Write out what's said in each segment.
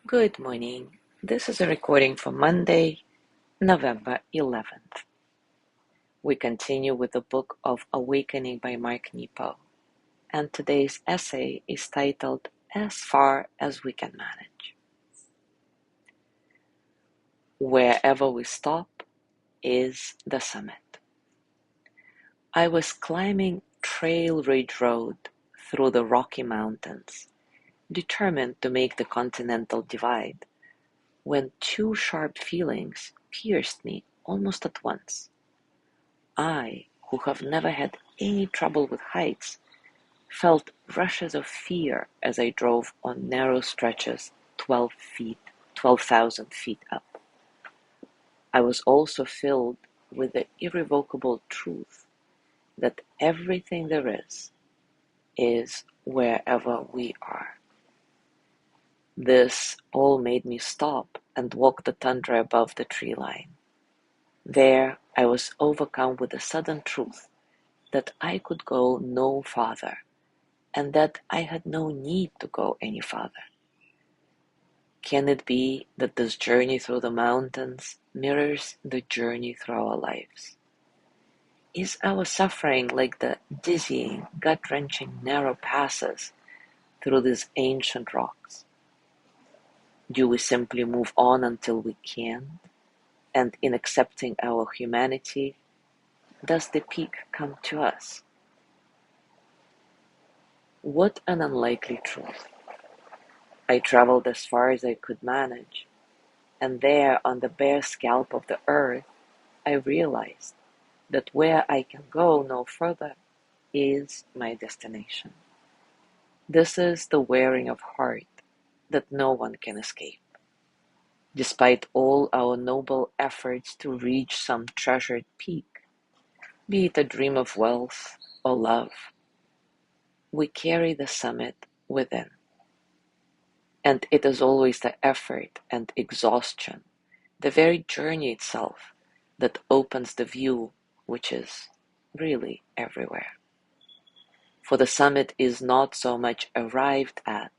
Good morning. This is a recording for Monday, November 11th. We continue with the book of Awakening by Mark Nepo, and today's essay is titled As Far as We Can Manage. Wherever we stop is the summit. I was climbing Trail Ridge Road through the Rocky Mountains, determined to make the Continental Divide, when two sharp feelings pierced me almost at once. I, who have never had any trouble with heights, felt rushes of fear as I drove on narrow stretches 12,000 feet up. I was also filled with the irrevocable truth that everything there is wherever we are. This all made me stop and walk the tundra above the tree line. There I was overcome with the sudden truth that I could go no farther, and that I had no need to go any farther. Can it be that this journey through the mountains mirrors the journey through our lives? Is our suffering like the dizzying, gut-wrenching narrow passes through these ancient rocks? Do we simply move on until we can? And in accepting our humanity, does the peak come to us? What an unlikely truth. I traveled as far as I could manage, and there on the bare scalp of the earth, I realized that where I can go no further is my destination. This is the wearing of heart that no one can escape. Despite all our noble efforts to reach some treasured peak, be it a dream of wealth or love, we carry the summit within. And it is always the effort and exhaustion, the very journey itself, that opens the view which is really everywhere. For the summit is not so much arrived at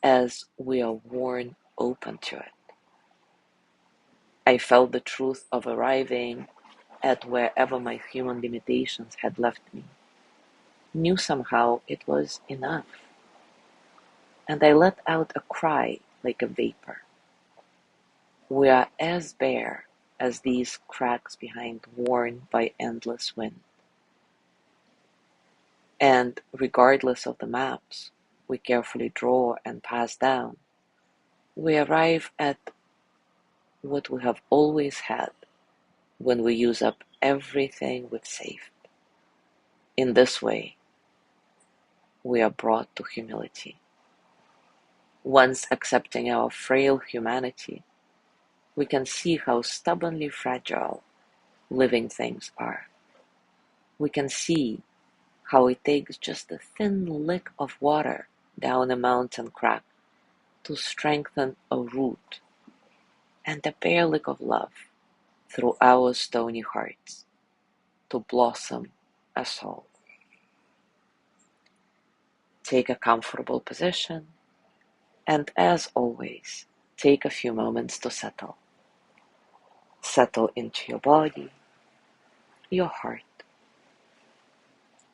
as we are worn open to it. I felt the truth of arriving at wherever my human limitations had left me, knew somehow it was enough, and I let out a cry like a vapor. We are as bare as these cracks behind worn by endless wind. And regardless of the maps we carefully draw and pass down, we arrive at what we have always had when we use up everything we've saved. In this way, we are brought to humility. Once accepting our frail humanity, we can see how stubbornly fragile living things are. We can see how it takes just a thin lick of water down a mountain crack to strengthen a root, and a bare lick of love through our stony hearts to blossom a soul. Take a comfortable position, and as always, take a few moments to settle. Settle into your body, your heart,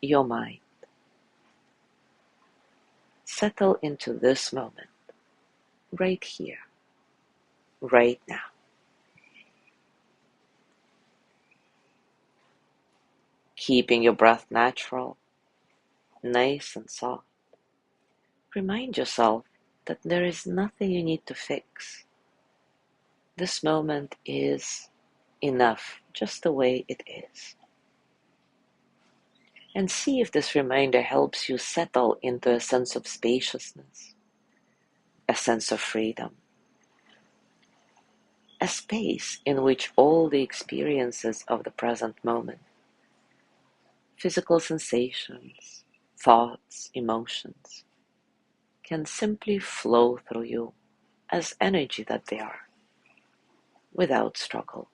your mind. Settle into this moment, right here, right now. Keeping your breath natural, nice and soft. Remind yourself that there is nothing you need to fix. This moment is enough just the way it is. And see if this reminder helps you settle into a sense of spaciousness, a sense of freedom, a space in which all the experiences of the present moment, physical sensations, thoughts, emotions, can simply flow through you as energy that they are, without struggle.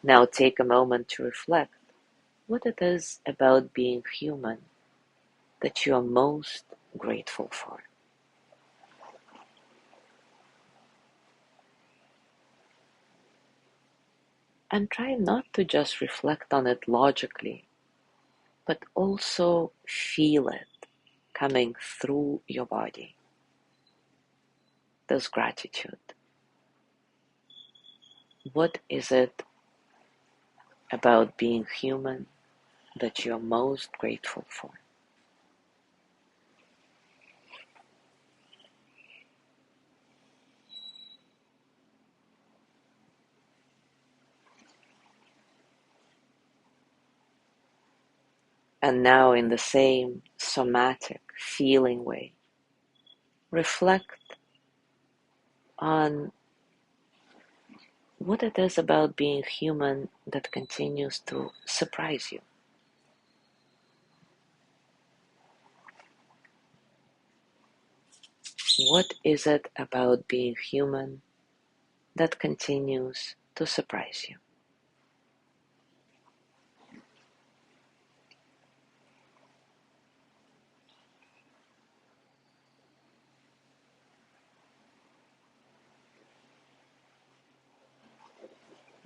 Now take a moment to reflect what it is about being human that you are most grateful for. And try not to just reflect on it logically, but also feel it coming through your body. This gratitude. What is it about being human that you're most grateful for? And now, in the same somatic, feeling way, reflect on what it is about being human that continues to surprise you. What is it about being human that continues to surprise you?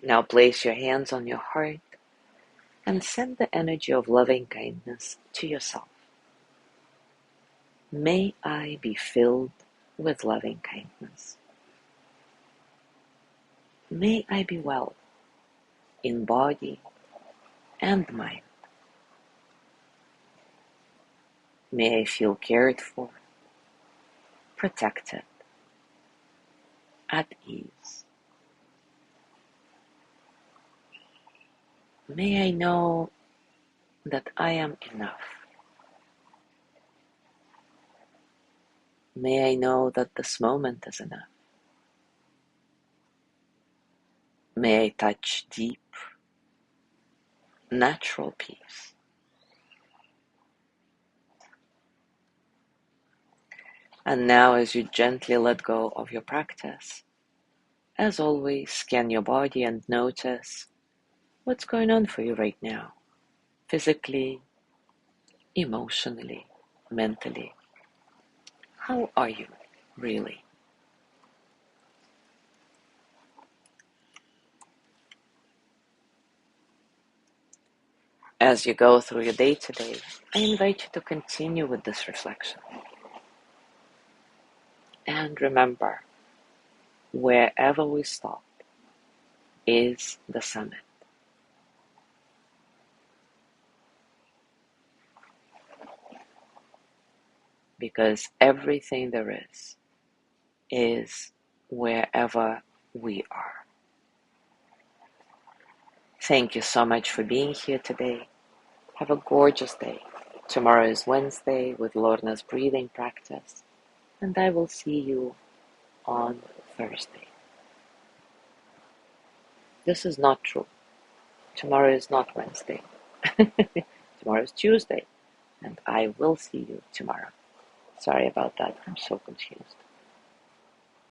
Now place your hands on your heart and send the energy of loving kindness to yourself. May I be filled with loving kindness. May I be well in body and mind. May I feel cared for, protected, at ease. May I know that I am enough. May I know that this moment is enough. May I touch deep, natural peace. And now, as you gently let go of your practice, as always, scan your body and notice what's going on for you right now, physically, emotionally, mentally. How are you, really? As you go through your day today, I invite you to continue with this reflection. And remember, wherever we stop is the summit. Because everything there is wherever we are. Thank you so much for being here today. Have a gorgeous day. Tomorrow is Wednesday with Lorna's breathing practice, and I will see you on Thursday. This is not true. Tomorrow is not Wednesday. Tomorrow is Tuesday, and I will see you tomorrow. Sorry about that. I'm so confused.